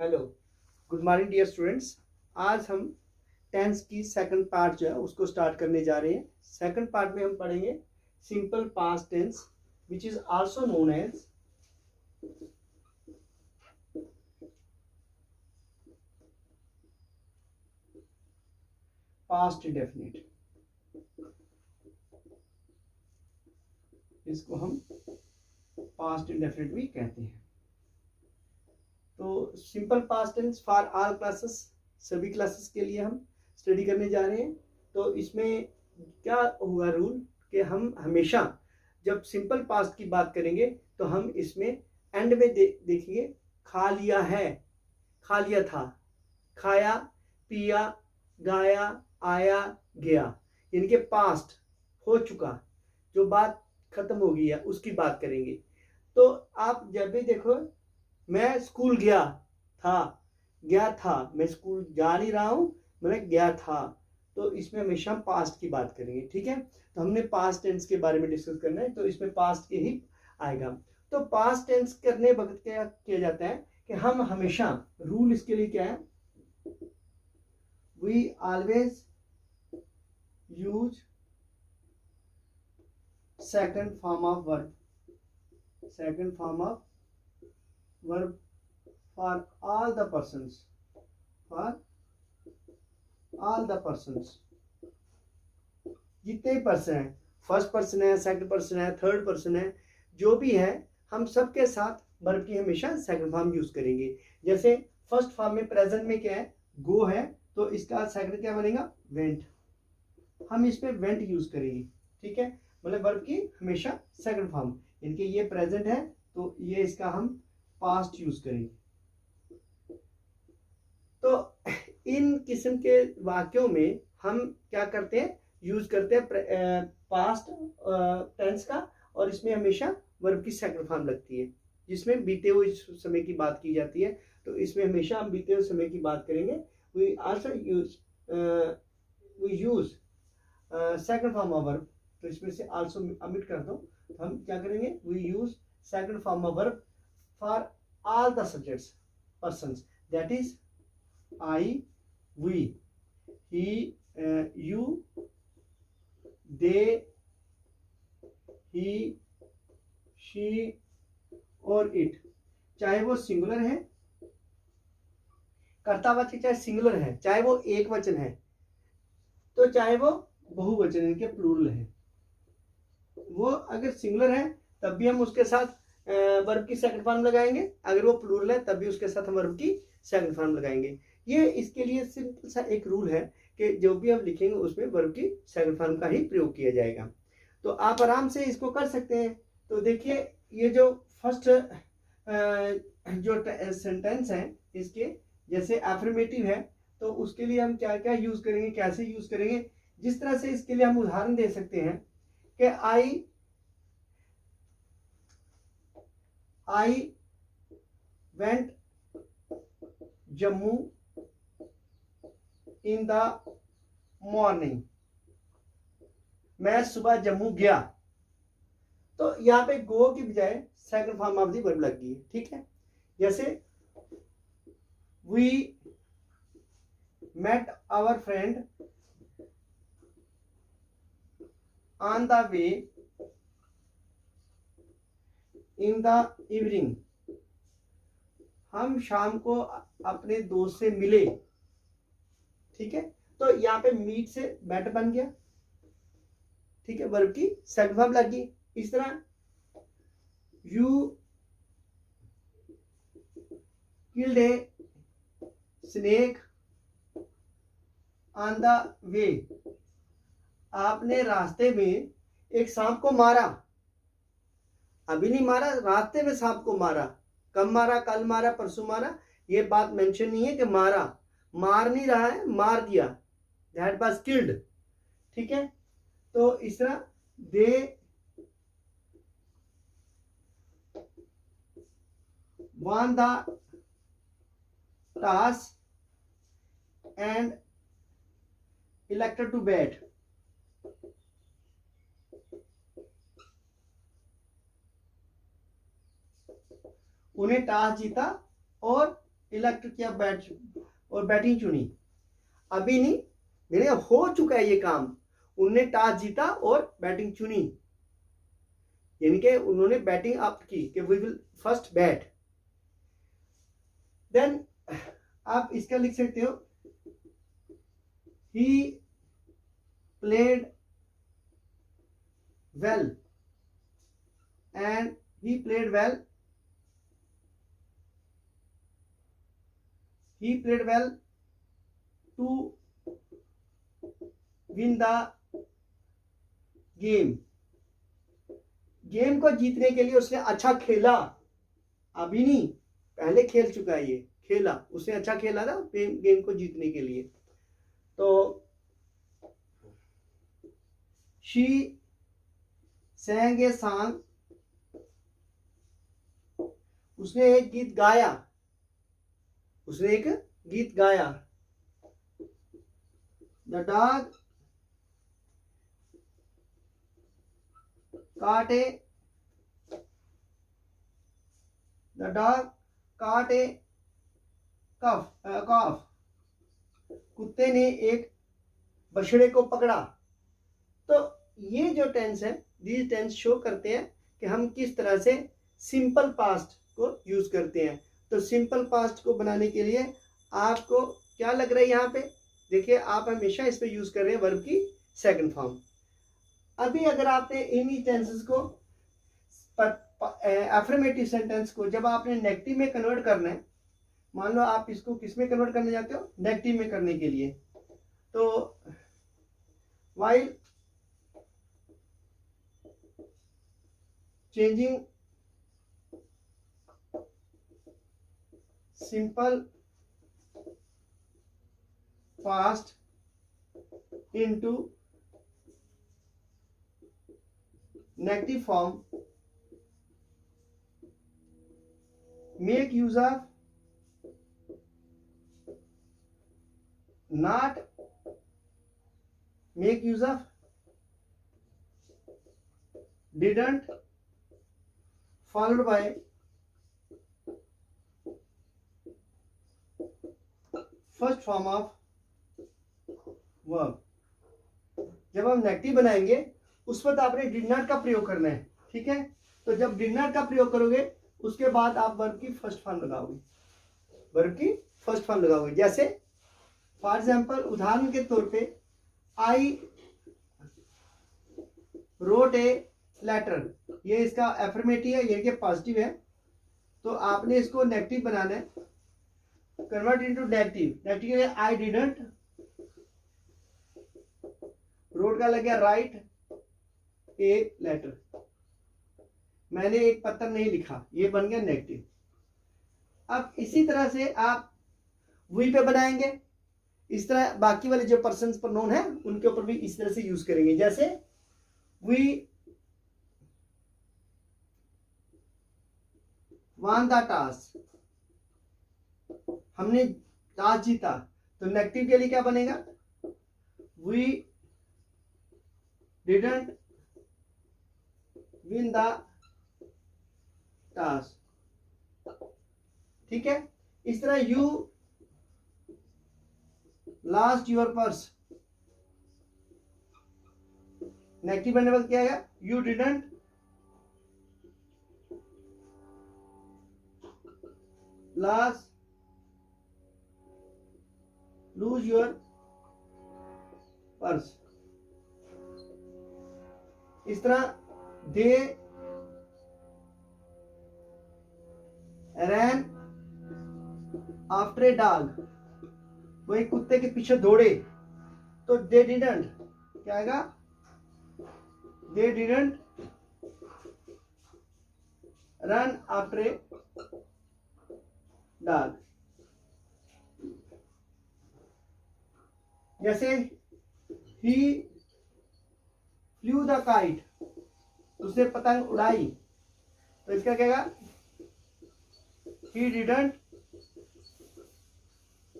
Hello, good morning dear students. आज हम tense की सेकंड पार्ट जो है उसको स्टार्ट करने जा रहे हैं। सेकंड पार्ट में हम पढ़ेंगे simple past tense which is also known as past indefinite. इसको हम पास्ट इंडेफिनिट भी कहते हैं। तो simple past tense for all classes, सभी क्लासेस के लिए हम स्टडी करने जा रहे हैं। तो इसमें क्या होगा रूल कि हम हमेशा जब सिंपल पास्ट की बात करेंगे तो हम इसमें एंड में देखेंगे खा लिया है, खा लिया था, खाया, पिया, गाया, आया, गया, इनके पास्ट हो चुका, जो बात खत्म हो गई है उसकी बात करेंगे। तो आप जब भी देखो मैं स्कूल गया था, मैं स्कूल जा नहीं रहा हूं, मैंने गया था, तो इसमें हमेशा हम पास्ट की बात करेंगे। ठीक है, तो हमने पास्ट टेंस के बारे में डिस्कस करना है, तो इसमें पास्ट के ही आएगा। तो पास्ट टेंस करने वक्त क्या किया जाता है कि हम हमेशा, रूल इसके लिए क्या है, we always use second form of verb, second form of verb for all the persons, for all the persons, जितने पर्सन है, फर्स्ट पर्सन है, सेकंड पर्सन है, थर्ड पर्सन है, जो भी है, हम सबके साथ वर्ब की हमेशा सेकंड फॉर्म यूज करेंगे। जैसे फर्स्ट फॉर्म में प्रेजेंट में क्या है, गो है, तो इसका सेकंड क्या बनेगा, वेंट, हम इसमें वेंट यूज करेंगे। ठीक है, मतलब वर्ब की हमेशा सेकंड फॉर्म, इनके ये प्रेजेंट है तो ये इसका हम पास्ट यूज करेंगे। तो इन किस्म के वाक्यों में हम क्या करते हैं, यूज करते हैं पास्ट टेंस का, और इसमें हमेशा वर्ब की सेकंड फॉर्म लगती है, जिसमें बीते हुए समय की बात की जाती है। तो इसमें हमेशा हम बीते हुए समय की बात करेंगे। We also use second form of verb, तो इसमें से आल्सो अमिट कर दो, तो हम क्या करेंगे, we use second form of verb for all the subjects persons, that is I, we, he, you, they, he, she और it। चाहे वो सिंगुलर है, कर्तावाचक चाहे सिंगुलर है, चाहे वो एक वचन है, तो चाहे वो बहुवचन है, के प्लूरल है, वो अगर सिंगुलर है तब भी हम उसके साथ वर्ब की सेकंड फॉर्म लगाएंगे, अगर वो प्लूरल है तब भी उसके साथ हम वर्ब की सेकंड फॉर्म लगाएंगे। ये इसके लिए सिंपल सा एक रूल है कि जो भी हम लिखेंगे उसमें वर्ब की सेकंड फॉर्म का ही प्रयोग किया जाएगा। तो आप आराम से इसको कर सकते हैं। तो देखिए, ये जो फर्स्ट जो सेंटेंस है, इसके जैसे एफर्मेटिव है, तो उसके लिए हम क्या क्या यूज करेंगे, कैसे यूज करेंगे, जिस तरह से इसके लिए हम उदाहरण दे सकते हैं कि I went Jammu in the morning, मैं सुबह जम्मू गया, तो यहां पे गो की बजाय second form of the verb लग गई है। ठीक है, जैसे we met our friend on the way in the evening, हम शाम को अपने दोस्त से मिले। ठीक है, तो यहाँ पे मीट से मेट बन गया। ठीक है, वर्ब की सेकंड फॉर्म लग गई। इस तरह you killed a snake on the वे, आपने रास्ते में एक सांप को मारा, अभी नहीं मारा, रास्ते में सांप को मारा, कब मारा, कल मारा, परसों मारा, ये बात मेंशन नहीं है कि मारा, मार नहीं रहा है, मार दिया, दैट वाज किल्ड। ठीक है, तो इस तरह दे won the toss and elected to bat, उन्हें टॉस जीता और इलेक्ट किया, बैट और बैटिंग चुनी। अभी नहीं, मेरे हो चुका है ये काम। उनने टॉस जीता और बैटिंग चुनी, यानी कि उन्होंने बैटिंग अप की कि we will first bat. Then आप इसका लिख सकते हो, he played well and he played well to win the game। गेम को जीतने के लिए उसने अच्छा खेला, अभी नहीं, पहले खेल चुका है, ये खेला, उसने अच्छा खेला था गेम को जीतने के लिए। तो she sang a song, उसने एक गीत गाया, उसने एक गीत गाया। The dog caught a calf, कुत्ते ने एक बछड़े को पकड़ा। तो ये जो टेंस है, these टेंस शो करते हैं कि हम किस तरह से सिंपल पास्ट को यूज करते हैं। तो सिंपल पास्ट को बनाने के लिए आपको क्या लग रहा है यहाँ पे, देखिए आप हमेशा इस पे यूज कर रहे हैं वर्ब की सेकंड फॉर्म। अभी अगर आपने इन्हीं टेंसेस को, एफर्मेटिव सेंटेंस को जब आपने नेगेटिव में कन्वर्ट करना है, मान लो आप इसको किस में कन्वर्ट करने जाते हो, नेगेटिव में करने के लिए, तो while changing simple past into negative form, make use of not, make use of didn't followed by first form of verb. जब हम नेगेटिव बनाएंगे उस वक्त आपने डिड नॉट का प्रयोग करना है, ठीक है। तो जब डिड नॉट का प्रयोग करोगे उसके बाद आप वर्ब की फर्स्ट फॉर्म लगाओगे, वर्ब की फर्स्ट फॉर्म लगाओगे। जैसे फॉर एग्जांपल, उदाहरण के तौर पे, आई रोट ए लेटर, ये इसका एफर्मेटिव है, ये पॉजिटिव है। तो आपने इसको नेगेटिव बनाना है, कन्वर्ट इनटू नेगेटिव। नेगेटिव है आई डिडंट, रोड का लग गया राइट ए लेटर, मैंने एक पत्र नहीं लिखा, ये बन गया नेगेटिव। अब इसी तरह से आप वी पे बनाएंगे, इस तरह बाकी वाले जो पर्सन्स प्रोनाउन है उनके ऊपर भी इस तरह से यूज करेंगे। जैसे वी वन द टास्क, हमने टास्क जीता, तो नेगेटिव के लिए क्या बनेगा, we didn't win the task, ठीक है। इस तरह you lost your purse, negative बनने पर क्या आएगा, you didn't lose your purse. इस तरह दे रैन आफ्टर ए डॉग, वही कुत्ते के पीछे दौड़े, तो दे डिडंट क्या आएगा, they didn't run after a dog. जैसे ही फ्लू द काइट, उसने पतंग उड़ाई, तो इसका क्या कहेगा, he didn't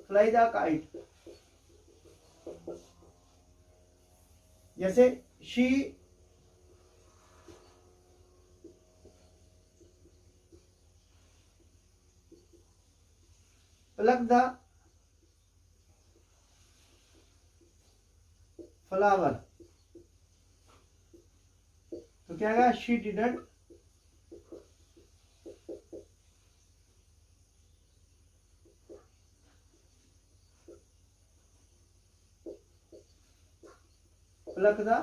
fly the kite. जैसे शी pluck the flower, तो क्या आएगा, she didn't pluck the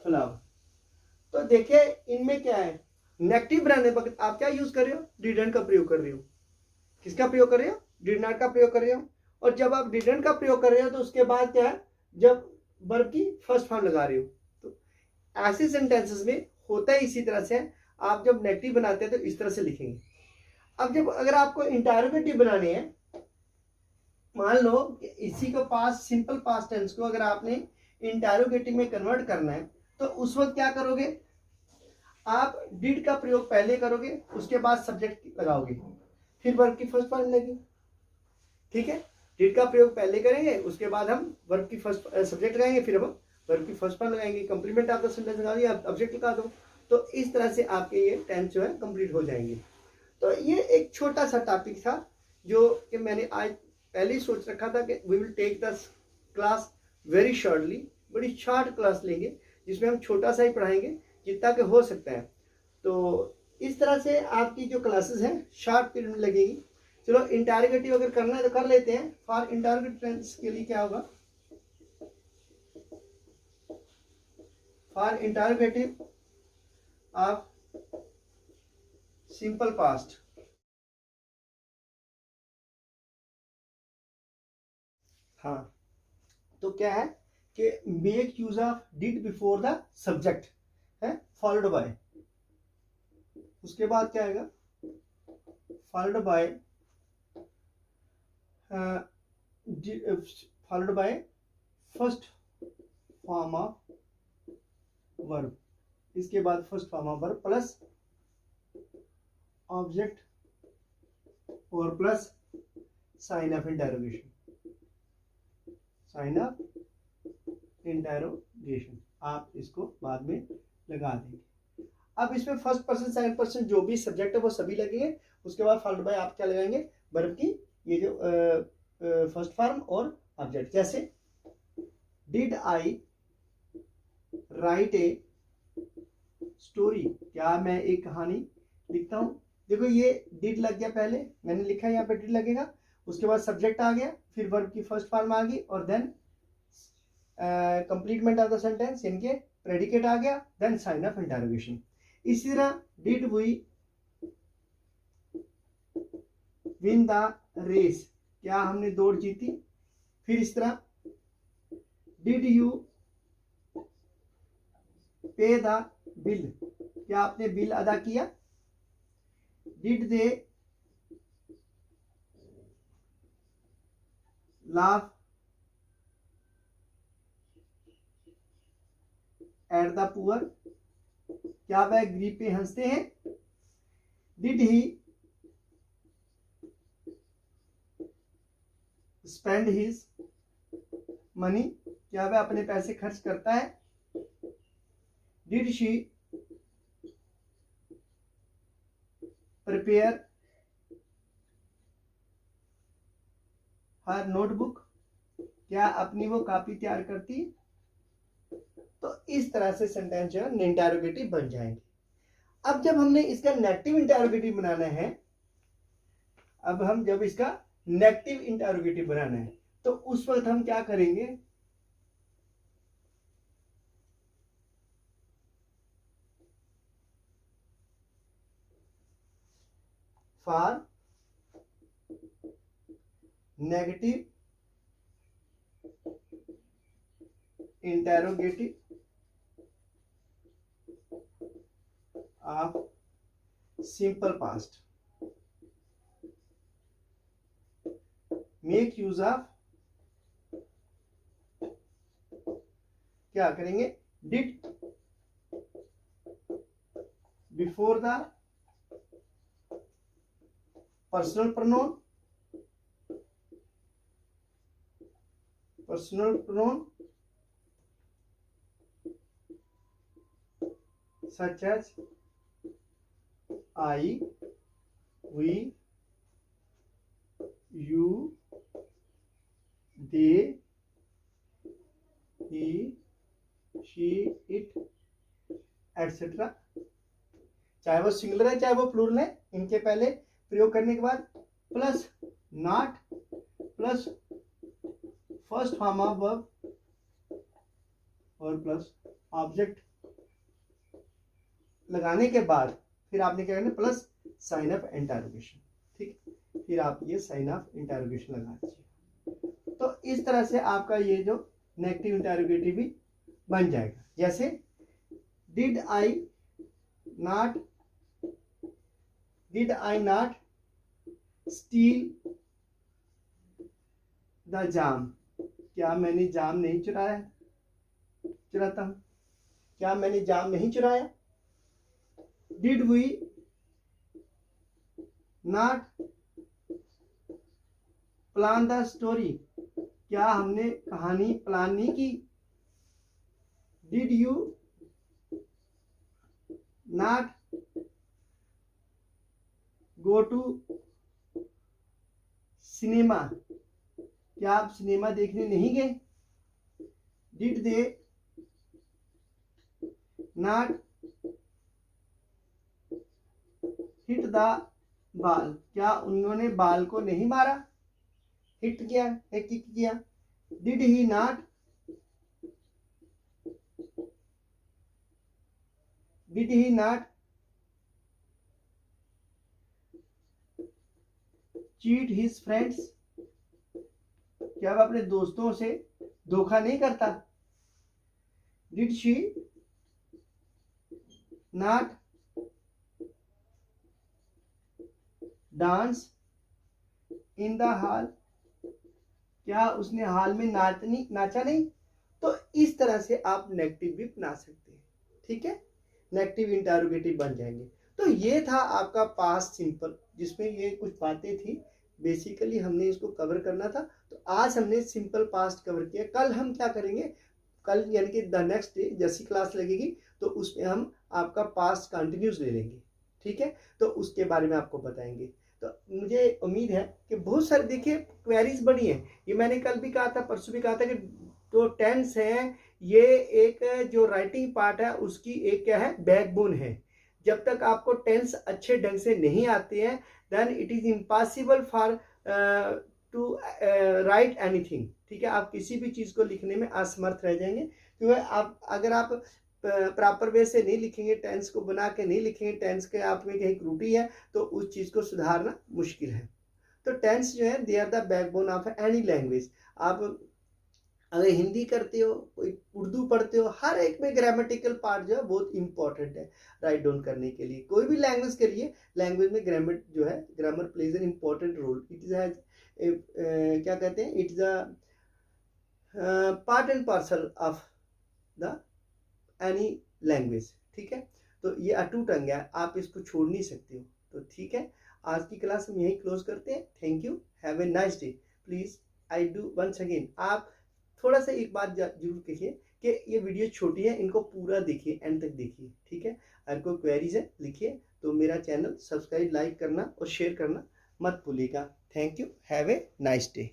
flower। तो देखिए इनमें क्या है, नेगेटिव बनाने वक्त आप क्या यूज कर रहे हो, डिडंट का प्रयोग कर रहे हो। किसका प्रयोग कर रहे हो, डिड नॉट का प्रयोग कर रहे हो। और जब आप डिडंट का प्रयोग कर रहे हो तो उसके बाद क्या है, जब वर्ब की फर्स्ट फॉर्म लगा रहे हो, तो ऐसे सेंटेंसेस में होता है इसी तरह से। आप जब नेगेटिव बनाते हैं तो इस तरह से लिखेंगे। अब जब अगर आपको इंटरोगेटिव बनाने हैं, मान लो इसी को पास सिंपल पास्ट टेंस को अगर आपने इंटरोगेटिव में कन्वर्ट करना है, तो उस वक्त क्या करोगे, आप डिड का प्रयोग पहले करोगे, उसके बाद सब्जेक्ट लगाओगे, फिर वर्ब की फर्स्ट फॉर्म लगेगी। ठीक है, डिड का प्रयोग पहले करेंगे, उसके बाद हम वर्ब की फर्स्ट सब्जेक्ट लगाएंगे, फिर हम वर्ब की फर्स्ट फॉर्म लगाएंगे, कंप्लीमेंट ऑफ द सेंटेंस लगा दिया, ऑब्जेक्ट लगा दो। तो इस तरह से आपके ये टेंस जो है कंप्लीट हो जाएंगे। तो ये एक छोटा सा टॉपिक था जो कि मैंने आज पहले ही सोच रखा था कि we will take the class very shortly, बड़ी शॉर्ट क्लास लेंगे जिसमें हम छोटा सा ही पढ़ाएंगे जितना कि हो सकता है। तो इस तरह से आपकी जो क्लासेस हैं शॉर्ट पीरियड में लगेगी। चलो इंटरोगेटिव अगर करना है तो कर लेते हैं। फॉर इंटरोगेटिव टेंस के लिए क्या होगा, for interrogative of simple past, हाँ, तो क्या है कि make use of did before the subject है, फॉलोड बाय, उसके बाद क्या आएगा, followed by followed by first form of verb, इसके बाद first form of verb plus object और plus sign of interrogation, sign of interrogation आप इसको बाद में लगा देंगे। अब इसमें फर्स्ट पर्सन सेकंड पर्सन जो भी सब्जेक्ट है वो सभी लगेंगे, उसके बाद फॉलोड बाय आप क्या लगाएंगे, वर्ब की ये जो फर्स्ट फॉर्म और ऑब्जेक्ट। जैसे did I right a story, क्या मैं एक कहानी लिखता हूं। देखो ये डिड लग गया, पहले मैंने लिखा यहाँ पे डिड लगेगा, उसके बाद सब्जेक्ट आ गया, फिर वर्ब की फर्स्ट फॉर्म आ गई, और देन कंप्लीटमेंट ऑफ द सेंटेंस यानी कि प्रेडिकेट आ गया, देन साइन ऑफ इंटरोगेशन। इसी तरह did we win the race, क्या हमने दौड़ जीती। फिर इस तरह did you pay the bill, क्या आपने बिल अदा किया। Did they laugh at the poor, क्या वह गरीब पे हंसते हैं। Did he spend his money, क्या वह अपने पैसे खर्च करता है। Did she prepare her notebook, क्या अपनी वो कॉपी तैयार करती। तो इस तरह से सेंटेंस जो है इंटरोगेटिव बन जाएंगे। अब जब हमने इसका नेगेटिव इंटरोगेटिव बनाना है, अब हम जब इसका नेगेटिव इंटरोगेटिव बनाना है तो उस वक्त हम क्या करेंगे, for negative interrogative of simple past make use of, क्या करेंगे, did before the personal pronoun, personal pronoun such as I, we, you, they, he, she, it, etcetera. चाहे वो सिंगुलर है चाहे वो प्लूरल है, इनके पहले प्रयोग करने के बाद plus not plus first form of verb और प्लस ऑब्जेक्ट लगाने के बाद फिर आपने क्या करना, प्लस साइन ऑफ इंटरोगेशन। ठीक, फिर आप ये साइन ऑफ इंटरोगेशन लगा दीजिए। तो इस तरह से आपका ये जो नेगेटिव इंटरोगेटिव भी बन जाएगा। जैसे did I not steal the jam, क्या मैंने जाम नहीं चुराता हूं, क्या मैंने जाम नहीं चुराया। Did we not plan the story, क्या हमने कहानी प्लान नहीं की। Did you not go to cinema, क्या आप सिनेमा देखने नहीं गए। Did they not hit the ball, क्या उन्होंने बॉल को नहीं मारा, हिट किया है, किक किया। Did he not cheat his friends, क्या वह अपने दोस्तों से धोखा नहीं करता। Did she not dance in the hall, क्या उसने हॉल में नाचा नहीं। तो इस तरह से आप नेगेटिव भी बना सकते हैं। ठीक है, नेगेटिव इंटरोगेटिव बन जाएंगे। तो ये था आपका पास्ट सिंपल, जिसमें ये कुछ बातें थी बेसिकली हमने इसको कवर करना था। तो आज हमने सिंपल पास्ट कवर किया। कल हम क्या करेंगे, कल यानी कि द नेक्स्ट डे जैसी क्लास लगेगी तो उसमें हम आपका पास्ट कंटिन्यूस ले लेंगे। ठीक है, तो उसके बारे में आपको बताएंगे। तो मुझे उम्मीद है कि बहुत सारे देखिए क्वेरीज बनी है। ये मैंने कल भी कहा था, परसों भी कहा था कि जो टेंस है ये एक जो राइटिंग पार्ट है उसकी एक क्या है, बैकबोन है। जब तक आपको टेंस अच्छे ढंग से नहीं आते हैं then it is impossible for to write anything. ठीक है, आप किसी भी चीज को लिखने में असमर्थ रह जाएंगे, क्योंकि आप अगर आप प्रॉपर वे से नहीं लिखेंगे, टेंस को बना के नहीं लिखेंगे, टेंस के आप में कहीं त्रुटि है तो उस चीज को सुधारना मुश्किल है। तो टेंस जो है they are the backbone of any language. आप अगर हिंदी करते हो, कोई उर्दू पढ़ते हो, हर एक में ग्रामेटिकल पार्ट जो है बहुत इंपॉर्टेंट है राइट डाउन करने के लिए। कोई भी लैंग्वेज करिए, लैंग्वेज में ग्रामर जो है, grammar plays an important role. It is क्या कहते हैं, it is a part and parcel of the any language. ठीक है, तो ये अटूट अंग है, आप इसको छोड़ नहीं सकते हो। तो ठीक है, आज की क्लास हम यही क्लोज करते हैं। Thank you, have a nice day. Please I do once again, आप थोड़ा सा एक बात जरूर कहिए कि ये वीडियो छोटी है, इनको पूरा देखिए, एंड तक देखिए। ठीक है, अगर कोई क्वेरीज है लिखिए, तो मेरा चैनल सब्सक्राइब, लाइक करना और शेयर करना मत भूलिएगा। Thank you, have a nice day.